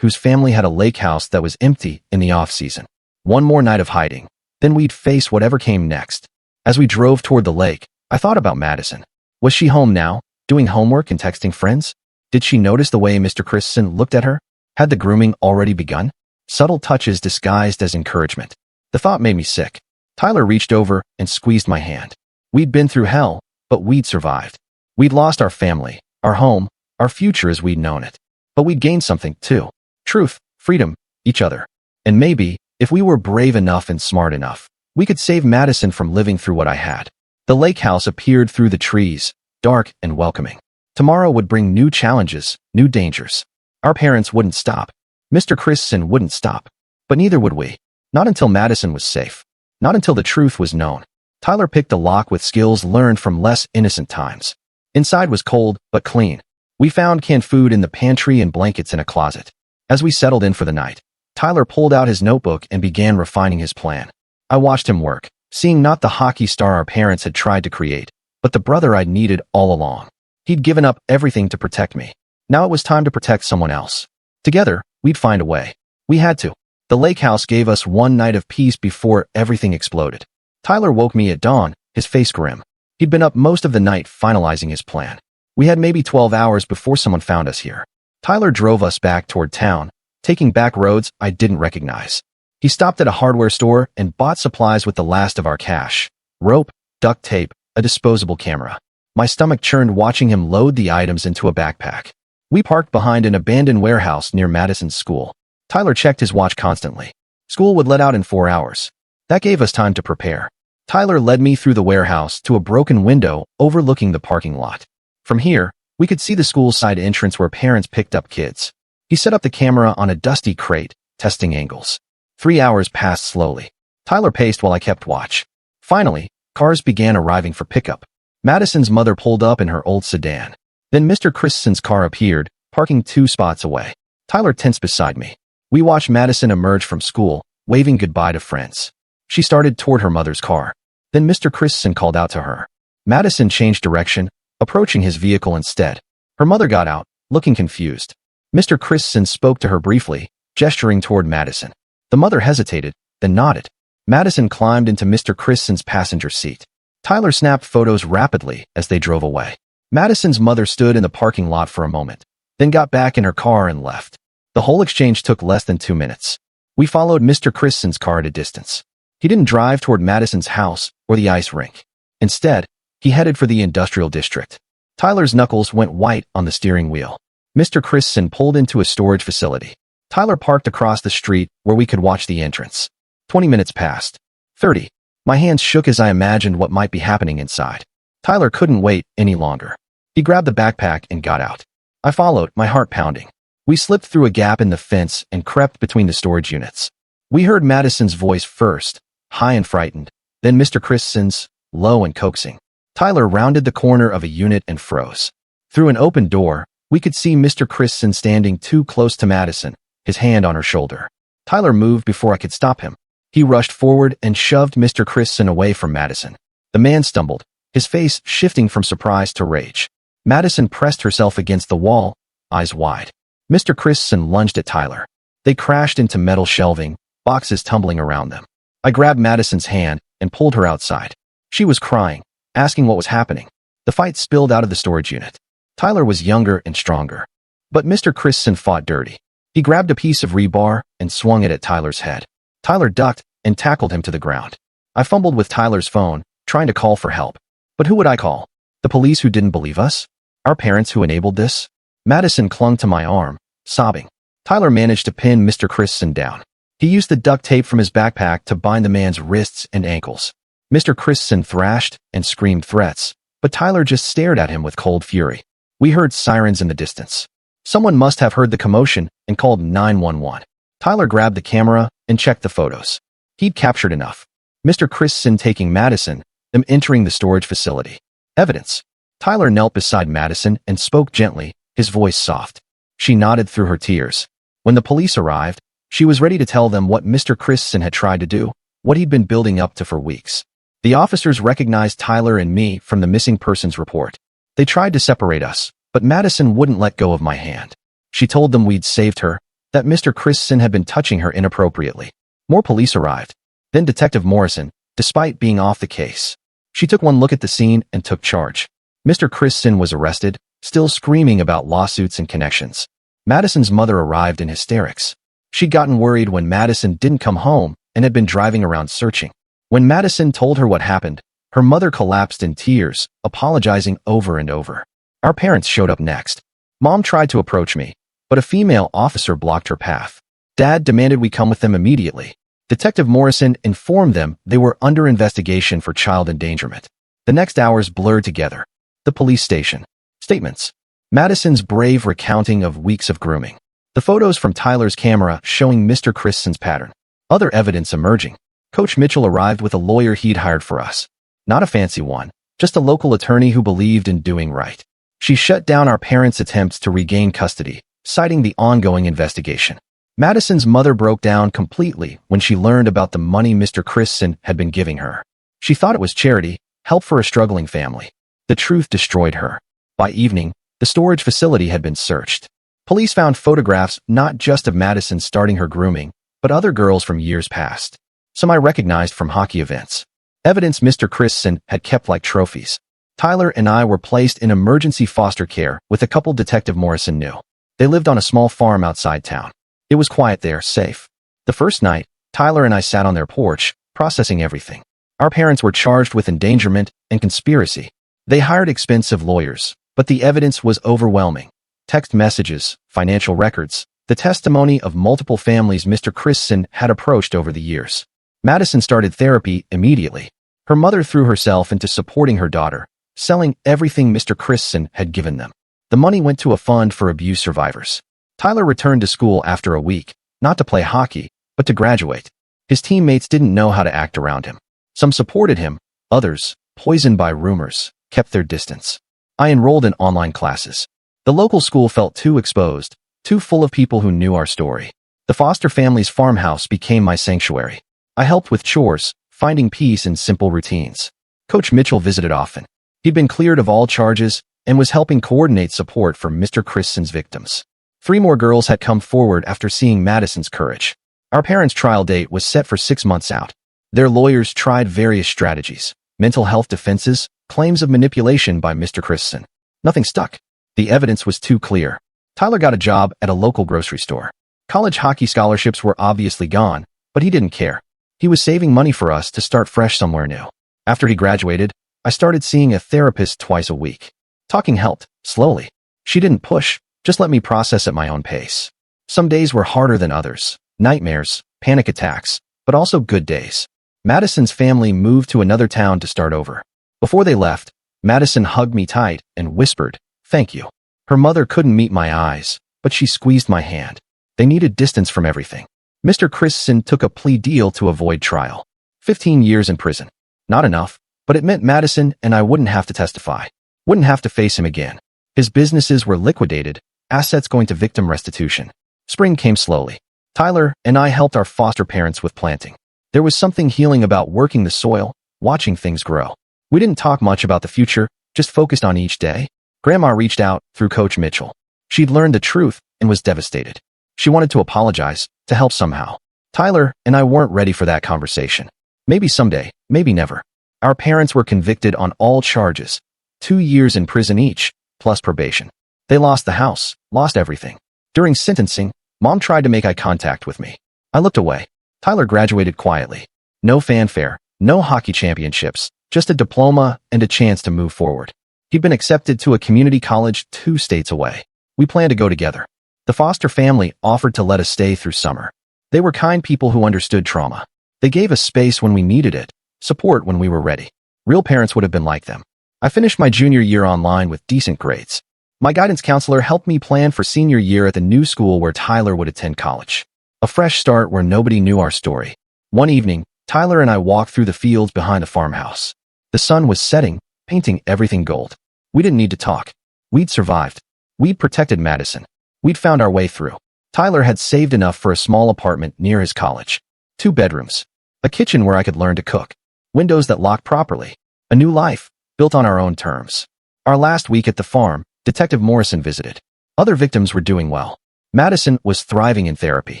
[SPEAKER 1] whose family had a lake house that was empty in the off-season. One more night of hiding, then we'd face whatever came next. As we drove toward the lake, I thought about Madison. Was she home now, doing homework and texting friends? Did she notice the way Mr. Christensen looked at her? Had the grooming already begun? Subtle touches disguised as encouragement. The thought made me sick. Tyler reached over and squeezed my hand. We'd been through hell, but we'd survived. We'd lost our family, our home, our future as we'd known it. But we'd gained something, too. Truth, freedom, each other. And maybe, if we were brave enough and smart enough, we could save Madison from living through what I had. The lake house appeared through the trees, dark and welcoming. Tomorrow would bring new challenges, new dangers. Our parents wouldn't stop. Mr. Christensen wouldn't stop. But neither would we. Not until Madison was safe. Not until the truth was known. Tyler picked the lock with skills learned from less innocent times. Inside was cold, but clean. We found canned food in the pantry and blankets in a closet. As we settled in for the night, Tyler pulled out his notebook and began refining his plan. I watched him work, seeing not the hockey star our parents had tried to create, but the brother I'd needed all along. He'd given up everything to protect me. Now it was time to protect someone else. Together, we'd find a way. We had to. The lake house gave us one night of peace before everything exploded. Tyler woke me at dawn, his face grim. He'd been up most of the night finalizing his plan. We had maybe 12 hours before someone found us here. Tyler drove us back toward town, taking back roads I didn't recognize. He stopped at a hardware store and bought supplies with the last of our cash. Rope, duct tape, a disposable camera. My stomach churned watching him load the items into a backpack. We parked behind an abandoned warehouse near Madison's school. Tyler checked his watch constantly. School would let out in 4 hours. That gave us time to prepare. Tyler led me through the warehouse to a broken window overlooking the parking lot. From here, we could see the school side entrance where parents picked up kids. He set up the camera on a dusty crate, testing angles. 3 hours passed slowly. Tyler paced while I kept watch. Finally, cars began arriving for pickup. Madison's mother pulled up in her old sedan. Then Mr. Christensen's car appeared, parking 2 spots away. Tyler tensed beside me. We watched Madison emerge from school, waving goodbye to friends. She started toward her mother's car. Then Mr. Christensen called out to her. Madison changed direction, approaching his vehicle instead. Her mother got out, looking confused. Mr. Christensen spoke to her briefly, gesturing toward Madison. The mother hesitated, then nodded. Madison climbed into Mr. Christensen's passenger seat. Tyler snapped photos rapidly as they drove away. Madison's mother stood in the parking lot for a moment, then got back in her car and left. The whole exchange took less than 2 minutes. We followed Mr. Christensen's car at a distance. He didn't drive toward Madison's house or the ice rink. Instead, he headed for the industrial district. Tyler's knuckles went white on the steering wheel. Mr. Christensen pulled into a storage facility. Tyler parked across the street where we could watch the entrance. 20 minutes passed. 30. My hands shook as I imagined what might be happening inside. Tyler couldn't wait any longer. He grabbed the backpack and got out. I followed, my heart pounding. We slipped through a gap in the fence and crept between the storage units. We heard Madison's voice first, high and frightened, then Mr. Christensen's, low and coaxing. Tyler rounded the corner of a unit and froze. Through an open door, we could see Mr. Christensen standing too close to Madison, his hand on her shoulder. Tyler moved before I could stop him. He rushed forward and shoved Mr. Christensen away from Madison. The man stumbled, his face shifting from surprise to rage. Madison pressed herself against the wall, eyes wide. Mr. Christensen lunged at Tyler. They crashed into metal shelving, boxes tumbling around them. I grabbed Madison's hand and pulled her outside. She was crying, asking what was happening. The fight spilled out of the storage unit. Tyler was younger and stronger. But Mr. Christensen fought dirty. He grabbed a piece of rebar and swung it at Tyler's head. Tyler ducked and tackled him to the ground. I fumbled with Tyler's phone, trying to call for help. But who would I call? The police who didn't believe us? Our parents who enabled this? Madison clung to my arm, sobbing. Tyler managed to pin Mr. Christensen down. He used the duct tape from his backpack to bind the man's wrists and ankles. Mr. Christensen thrashed and screamed threats, but Tyler just stared at him with cold fury. We heard sirens in the distance. Someone must have heard the commotion and called 911. Tyler grabbed the camera and checked the photos. He'd captured enough. Mr. Christensen taking Madison, them entering the storage facility. Evidence. Tyler knelt beside Madison and spoke gently, his voice soft. She nodded through her tears. When the police arrived, she was ready to tell them what Mr. Christensen had tried to do, what he'd been building up to for weeks. The officers recognized Tyler and me from the missing persons report. They tried to separate us, but Madison wouldn't let go of my hand. She told them we'd saved her, that Mr. Christensen had been touching her inappropriately. More police arrived. Then Detective Morrison, despite being off the case. She took one look at the scene and took charge. Mr. Christensen was arrested, still screaming about lawsuits and connections. Madison's mother arrived in hysterics. She'd gotten worried when Madison didn't come home and had been driving around searching. When Madison told her what happened, her mother collapsed in tears, apologizing over and over. Our parents showed up next. Mom tried to approach me, but a female officer blocked her path. Dad demanded we come with them immediately. Detective Morrison informed them they were under investigation for child endangerment. The next hours blurred together. The police station. Statements. Madison's brave recounting of weeks of grooming. The photos from Tyler's camera showing Mr. Christensen's pattern. Other evidence emerging. Coach Mitchell arrived with a lawyer he'd hired for us. Not a fancy one, just a local attorney who believed in doing right. She shut down our parents' attempts to regain custody, citing the ongoing investigation. Madison's mother broke down completely when she learned about the money Mr. Christensen had been giving her. She thought it was charity, help for a struggling family. The truth destroyed her. By evening, the storage facility had been searched. Police found photographs not just of Madison starting her grooming, but other girls from years past. Some I recognized from hockey events. Evidence Mr. Christensen had kept like trophies. Tyler and I were placed in emergency foster care with a couple Detective Morrison knew. They lived on a small farm outside town. It was quiet there, safe. The first night, Tyler and I sat on their porch, processing everything. Our parents were charged with endangerment and conspiracy. They hired expensive lawyers, but the evidence was overwhelming. Text messages, financial records, the testimony of multiple families Mr. Christensen had approached over the years. Madison started therapy immediately. Her mother threw herself into supporting her daughter, selling everything Mr. Christensen had given them. The money went to a fund for abuse survivors. Tyler returned to school after a week, not to play hockey, but to graduate. His teammates didn't know how to act around him. Some supported him, others, poisoned by rumors, kept their distance. I enrolled in online classes. The local school felt too exposed, too full of people who knew our story. The foster family's farmhouse became my sanctuary. I helped with chores, finding peace in simple routines. Coach Mitchell visited often. He'd been cleared of all charges and was helping coordinate support for Mr. Christensen's victims. 3 more girls had come forward after seeing Madison's courage. Our parents' trial date was set for 6 months out. Their lawyers tried various strategies, mental health defenses, claims of manipulation by Mr. Christensen. Nothing stuck. The evidence was too clear. Tyler got a job at a local grocery store. College hockey scholarships were obviously gone, but he didn't care. He was saving money for us to start fresh somewhere new. After he graduated, I started seeing a therapist twice a week. Talking helped, slowly. She didn't push, just let me process at my own pace. Some days were harder than others. Nightmares, panic attacks, but also good days. Madison's family moved to another town to start over. Before they left, Madison hugged me tight and whispered, "Thank you." Her mother couldn't meet my eyes, but she squeezed my hand. They needed distance from everything. Mr. Christensen took a plea deal to avoid trial. 15 years in prison. Not enough, but it meant Madison and I wouldn't have to testify. Wouldn't have to face him again. His businesses were liquidated, assets going to victim restitution. Spring came slowly. Tyler and I helped our foster parents with planting. There was something healing about working the soil, watching things grow. We didn't talk much about the future, just focused on each day. Grandma reached out through Coach Mitchell. She'd learned the truth and was devastated. She wanted to apologize, to help somehow. Tyler and I weren't ready for that conversation. Maybe someday, maybe never. Our parents were convicted on all charges. 2 years in prison each, plus probation. They lost the house, lost everything. During sentencing, Mom tried to make eye contact with me. I looked away. Tyler graduated quietly. No fanfare, no hockey championships, just a diploma and a chance to move forward. He'd been accepted to a community college 2 states away. We planned to go together. The foster family offered to let us stay through summer. They were kind people who understood trauma. They gave us space when we needed it, support when we were ready. Real parents would have been like them. I finished my junior year online with decent grades. My guidance counselor helped me plan for senior year at the new school where Tyler would attend college. A fresh start where nobody knew our story. One evening, Tyler and I walked through the fields behind the farmhouse. The sun was setting, painting everything gold. We didn't need to talk. We'd survived. We'd protected Madison. We'd found our way through. Tyler had saved enough for a small apartment near his college. 2 bedrooms. A kitchen where I could learn to cook. Windows that locked properly. A new life, built on our own terms. Our last week at the farm, Detective Morrison visited. Other victims were doing well. Madison was thriving in therapy.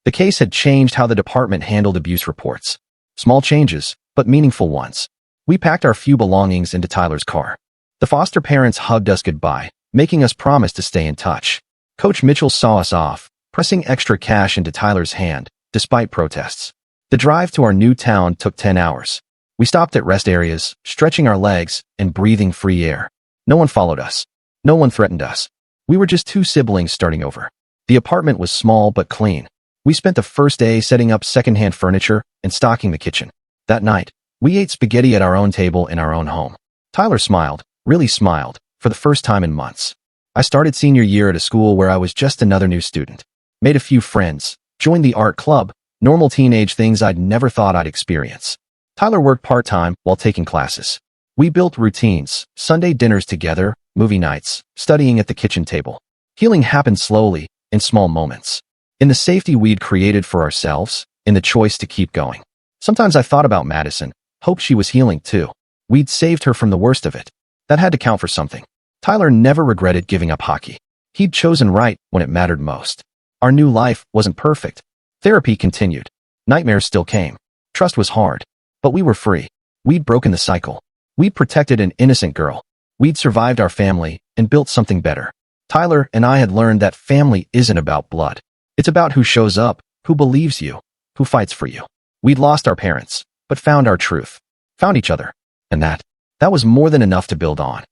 [SPEAKER 1] The case had changed how the department handled abuse reports. Small changes, but meaningful ones. We packed our few belongings into Tyler's car. The foster parents hugged us goodbye, making us promise to stay in touch. Coach Mitchell saw us off, pressing extra cash into Tyler's hand, despite protests. The drive to our new town took 10 hours. We stopped at rest areas, stretching our legs and breathing free air. No one followed us. No one threatened us. We were just 2 siblings starting over. The apartment was small but clean. We spent the first day setting up secondhand furniture and stocking the kitchen. That night, we ate spaghetti at our own table in our own home. Tyler smiled, really smiled, for the first time in months. I started senior year at a school where I was just another new student. Made a few friends, joined the art club, normal teenage things I'd never thought I'd experience. Tyler worked part-time while taking classes. We built routines, Sunday dinners together, movie nights, studying at the kitchen table. Healing happened slowly, in small moments. In the safety we'd created for ourselves, in the choice to keep going. Sometimes I thought about Madison, hoped she was healing too. We'd saved her from the worst of it. That had to count for something. Tyler never regretted giving up hockey. He'd chosen right when it mattered most. Our new life wasn't perfect. Therapy continued. Nightmares still came. Trust was hard. But we were free. We'd broken the cycle. We'd protected an innocent girl. We'd survived our family and built something better. Tyler and I had learned that family isn't about blood. It's about who shows up, who believes you, who fights for you. We'd lost our parents, but found our truth. Found each other. And that was more than enough to build on.